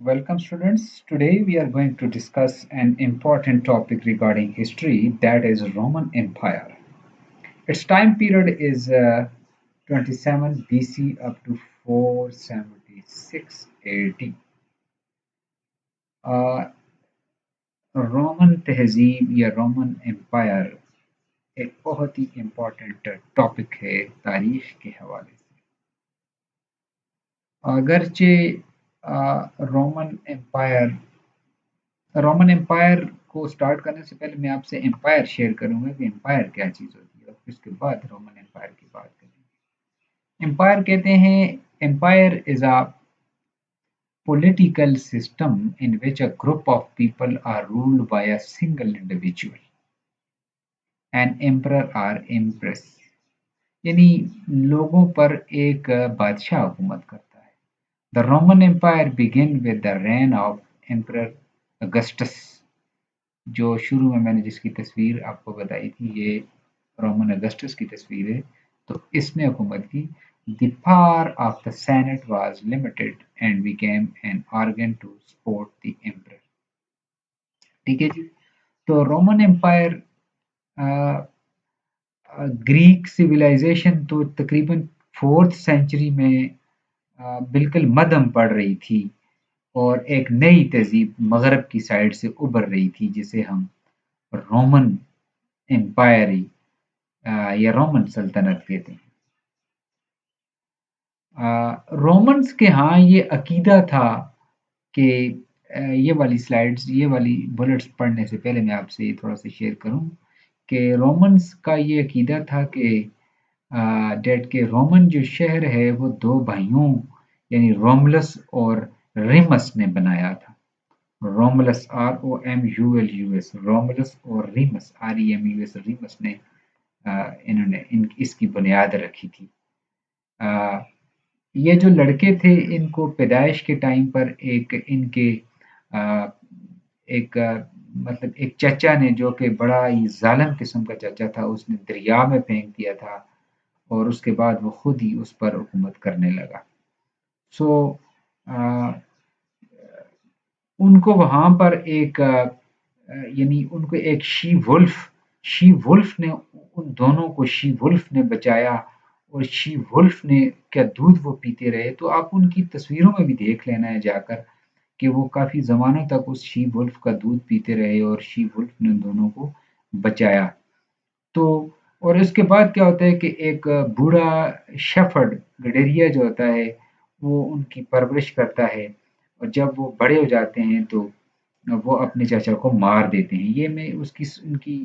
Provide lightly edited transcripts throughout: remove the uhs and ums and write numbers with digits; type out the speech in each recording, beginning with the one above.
Welcome, students. Today we are going to discuss an important topic regarding history, that is Roman Empire. Its time period is 27 BC up to 476 AD. Roman तहजीब या Roman empire एक बहुत ही important topic है तारीख के हवाले से। अगरचे रोमन एम्पायर रोमन एम्पायर को स्टार्ट करने से पहले मैं आपसे एम्पायर शेयर करूंगा कि एम्पायर क्या चीज़ होती है, और उसके बाद रोमन एम्पायर की बात करेंगे। एम्पायर कहते हैं, empire is a political system in which a group of people are ruled by a single individual, an emperor or empress, यानी लोगों पर एक बादशाह हुकूमत करता है। The Roman Empire begin with the reign of Emperor Augustus, जो शुरू में मैंने जिसकी तस्वीर आपको बताई थी, ये रोमन अगस्टस की तस्वीर है। तो इसने हुकूमत की। The power of the Senate was limited and became an organ to support the emperor. ठीक है जी। तो रोमन एम्पायर ग्रीक सिविलाइजेशन तो तकरीबन 4th सेंचुरी में बिल्कुल मध्यम पड़ रही थी, और एक नई तहजीब मगरब की साइड से उभर रही थी, जिसे हम रोमन एम्पायर या रोमन सल्तनत कहते हैं। रोमन्स के यहाँ ये अकीदा था कि ये वाली स्लाइड्स, ये वाली बुलेट्स पढ़ने से पहले मैं आपसे ये थोड़ा सा शेयर करूं कि रोमन्स का ये अकीदा था कि डेट के रोमन जो शहर है वो दो भाइयों यानी रोमुलस और रीमस ने बनाया था। रोमुलस ROMULUS, रोमुलस और रीमस REMUS, रीमस ने इन्होंने इसकी बुनियाद रखी थी। ये जो लड़के थे, इनको पैदाइश के टाइम पर एक इनके मतलब एक चचा ने, जो कि बड़ा ही जालिम किस्म का चचा था, उसने दरिया में फेंक दिया था, और उसके बाद वो खुद ही उस पर हुकूमत करने लगा। सो उनको वहां पर एक यानी उनको एक शी वुल्फ ने उन दोनों को शी वुल्फ ने बचाया, और शी वुल्फ ने क्या दूध वो पीते रहे। तो आप उनकी तस्वीरों में भी देख लेना है जाकर कि वो काफ़ी ज़मानों तक उस शी वुल्फ का दूध पीते रहे, और शी वुल्फ ने उन दोनों को बचाया। तो और इसके बाद क्या होता है कि एक बूढ़ा शेफर्ड गडेरिया जो होता है, वो उनकी परवरिश करता है, और जब वो बड़े हो जाते हैं तो वो अपने चाचा को मार देते हैं। ये मैं उसकी उनकी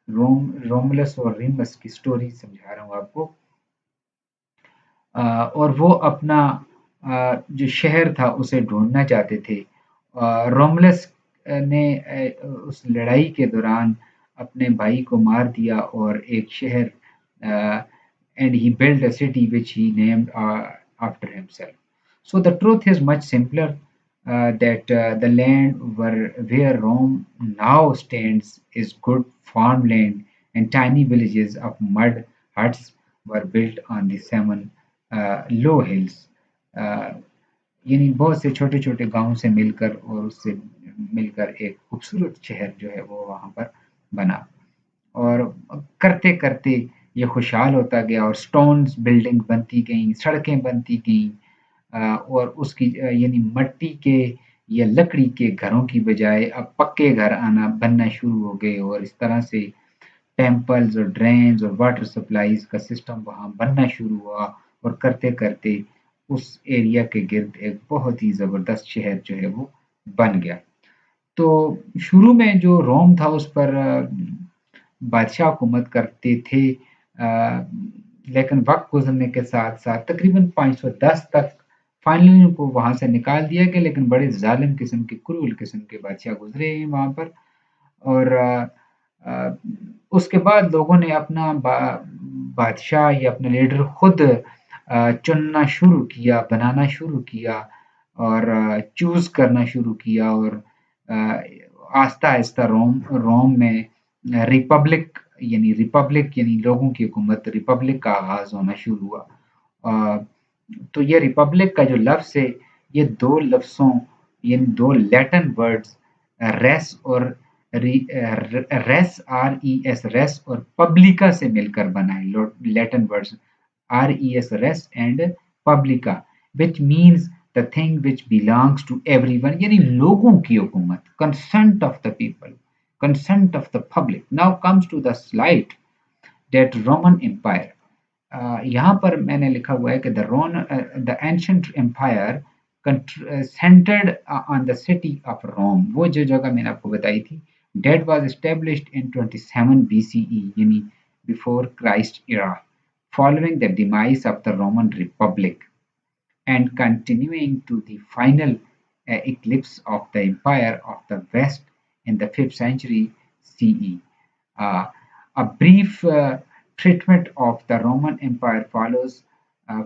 रोमुलस और रीमस की स्टोरी समझा रहा हूँ आपको। और वो अपना जो शहर था उसे ढूंढना चाहते थे। रोमुलस ने उस लड़ाई के दौरान अपने भाई को मार दिया और एक शहर and he built a city which he named after himself. So the truth is much simpler, that the land where Rome now stands is good farmland, and tiny villages of mud huts were built on the seven low hills. यानी बहुत से छोटे-छोटे गाँव से मिलकर और उससे मिलकर एक खूबसूरत शहर जो है वो वहाँ पर बना। और करते-करते ये खुशहाल होता गया, और स्टोन्स बिल्डिंग बनती गईं, सड़कें बनती गईं, और उसकी यानी मिट्टी के या लकड़ी के घरों की बजाय अब पक्के घर बनना शुरू हो गए, और इस तरह से टेम्पल्स और ड्रेन्स और वाटर सप्लाईज का सिस्टम वहाँ बनना शुरू हुआ, और करते-करते उस एरिया के गिर्द एक बहुत ही ज़बरदस्त शहर जो है वो बन गया। तो शुरू में जो रोम था उस पर बादशाह हुकूमत करते थे, लेकिन वक्त गुजरने के साथ साथ तकरीबन 510 तक फाइनली उनको वहां से निकाल दिया गया, लेकिन बड़े जालिम किस्म के क्रूर किस्म के बादशाह गुजरे हैं वहां पर। और उसके बाद लोगों ने अपना बादशाह या अपना लीडर खुद चुनना शुरू किया, बनाना शुरू किया, और चूज करना शुरू किया, और आहिस्ता आहिस्ता रोम में रिपब्लिक यानी लोगों की हुकूमत, रिपब्लिक का आगाज होना शुरू हुआ। तो ये रिपब्लिक का जो लफ्ज़ है, ये दो लफ्ज़ों यानी दो लैटिन वर्ड्स रेस और रेस RES रेस और पब्लिका से मिलकर बना है Latin words RES res and publica which means the thing which belongs to everyone यानी लोगों की हुकूमत consent of the people consent of the public now comes to the slide that Roman empire यहाँ पर मैंने लिखा हुआ है कि the ancient empire centered on the city of Rome वो जो जगह मैंने आपको बताई थी that was established in 27 BCE यानी before Christ era following the demise of the Roman Republic and continuing to the final eclipse of the empire of the West in the 5th century CE. Uh, a brief treatment of the Roman Empire follows.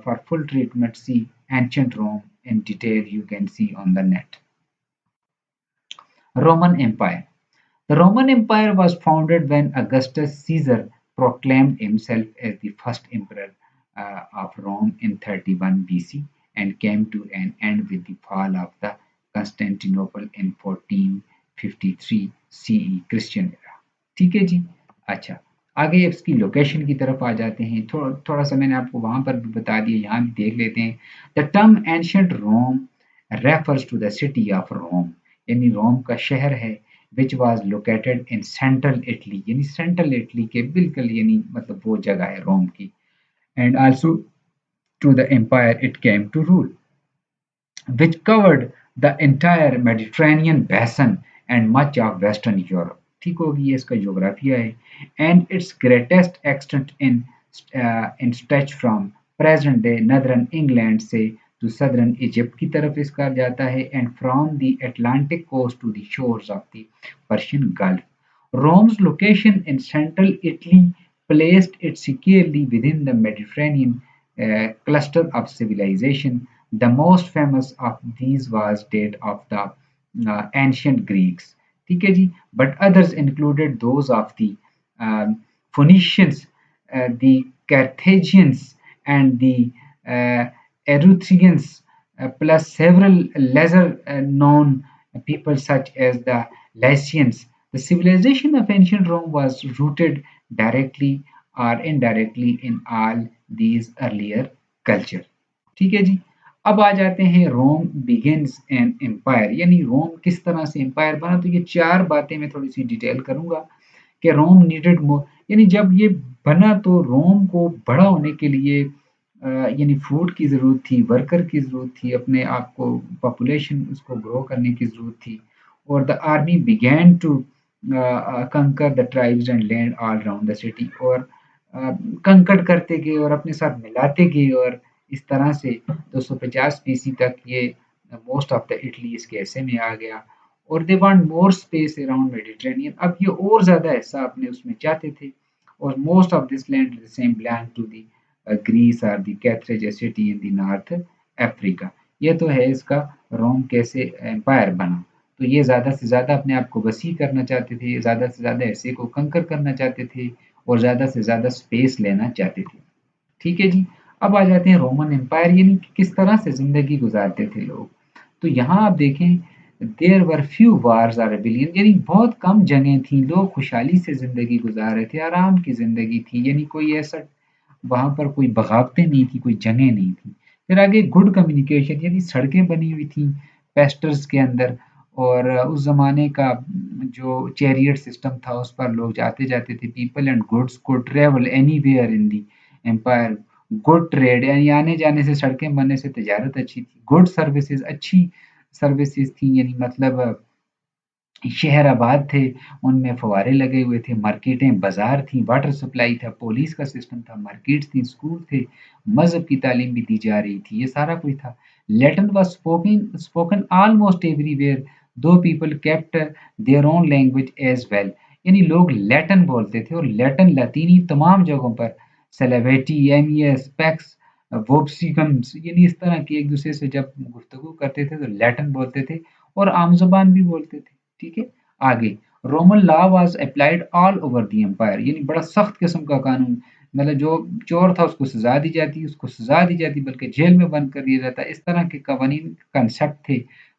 For full treatment, see Ancient Rome in detail, you can see on the net. Roman Empire. The Roman Empire was founded when Augustus Caesar proclaimed himself as the first emperor of Rome in 31 BC and came to an end with the fall of the Constantinople in 1453 CE Christian era. ठीक है जी अच्छा आगे इसकी location की तरफ आ जाते हैं थोड़ा सा मैंने आपको वहां पर भी बता दिया यहाँ भी देख लेते हैं the term ancient Rome refers to the city of Rome यानी रोम का शहर है which was located in central Italy यानी सेंट्रल इटली के बिल्कुल यानी मतलब वो जगह है रोम की and also to the empire it came to rule which covered the entire Mediterranean basin and much of Western Europe. ठीक होगी ये इसका जोग्राफिया है and its greatest extent in stretch from present day northern England से to southern Egypt की तरफ इसका जाता है and from the Atlantic coast to the shores of the Persian Gulf. Rome's location in central Italy placed it securely within the Mediterranean cluster of civilization. The most famous of these was that of the ancient Greeks. ठीक है जी but others included those of the Phoenicians, the Carthaginians and the Erythrians plus several lesser known people such as the Lycians. The civilization of ancient Rome was rooted directly or indirectly in all these earlier culture. ठीक है जी अब आ जाते हैं रोम begins N empire यानी रोम किस तरह से empire बना तो ये चार बातें मैं थोड़ी सी डिटेल करूंगा कि रोम नीडेड मोर यानी जब ये बना तो रोम को बड़ा होने के लिए यानी फूड की ज़रूरत थी वर्कर की ज़रूरत थी अपने आप को पॉपुलेशन उसको ग्रो करने की ज़रूरत थी और द आर्मी बिगैन टू कंकर the tribes and land all around the city और कंकड़ करते गए और अपने साथ मिलाते गए और इस तरह से 250 BC तक ये मोस्ट ऑफ द इटली इसके ऐसे में आ गया और they want more space around Mediterranean अब ये और ज़्यादा हिस्सा अपने उसमें चाहते थे और most of this land the same belong to the Greece और the Carthage city in the North Africa ये तो है इसका रोम कैसे एम्पायर बना तो ये ज़्यादा से ज़्यादा अपने आप को वसी करना चाहते थे ज़्यादा से ज़्यादा हिस्से को कंकर करना चाहते थे और ज़्यादा से ज़्यादा स्पेस लेना चाहते थे ठीक है जी अब आ जाते हैं रोमन एम्पायर यानी कि किस तरह से ज़िंदगी गुजारते थे लोग तो यहाँ आप देखें देयर वर फ्यू वार्स और रिबेलियन यानी बहुत कम जंगें थी लोग खुशहाली से ज़िंदगी गुजार रहे थे आराम की ज़िंदगी थी यानी कोई ऐसा वहाँ पर कोई बगावतें नहीं थी कोई जंगें नहीं थी फिर आगे गुड कम्युनिकेशन यानी सड़कें बनी हुई थी पेस्टर्स के अंदर और उस ज़माने का जो चैरियट सिस्टम था उस पर लोग जाते जाते थे पीपल एंड गुड्स को travel anywhere in the empire good trade यानी आने जाने से सड़कें बनने से तजारत अच्छी थी गुड सर्विसेज अच्छी सर्विसेज थी यानी मतलब शहर आबाद थे उनमें फवारे लगे हुए थे मार्केटें बाजार थी वाटर सप्लाई था पुलिस का सिस्टम था मार्केट्स थी स्कूल थे मजहब की तालीम भी दी जा रही थी ये सारा कुछ था Latin was spoken almost everywhere though people kept their own language as well यानी लोग लैटिन बोलते थे और लैटिन लातीनी तमाम जगहों पर सेलेब्रिटी एमईएस पैक्स वोब्सिकम्स यानी इस तरह की एक दूसरे से जब गुफ्तगू करते थे तो लैटिन बोलते थे और आम जुबान भी बोलते थे ठीक है आगे Roman law was applied all over the empire यानी बड़ा सख्त किस्म का कानून मतलब जो चोर था उसको सजा दी जाती बल्कि जेल में बंद कर दिया जाता इस तरह के कवानीन कंसेप्ट थे